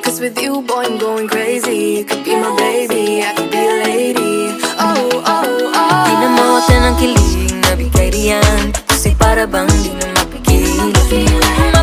Cause with you, boy, I'm going crazy. You could be my baby, I could be a lady. Oh, oh, oh. Di na mawatan ng kilig na bigay riyan, kasi para bang di na mapigilan.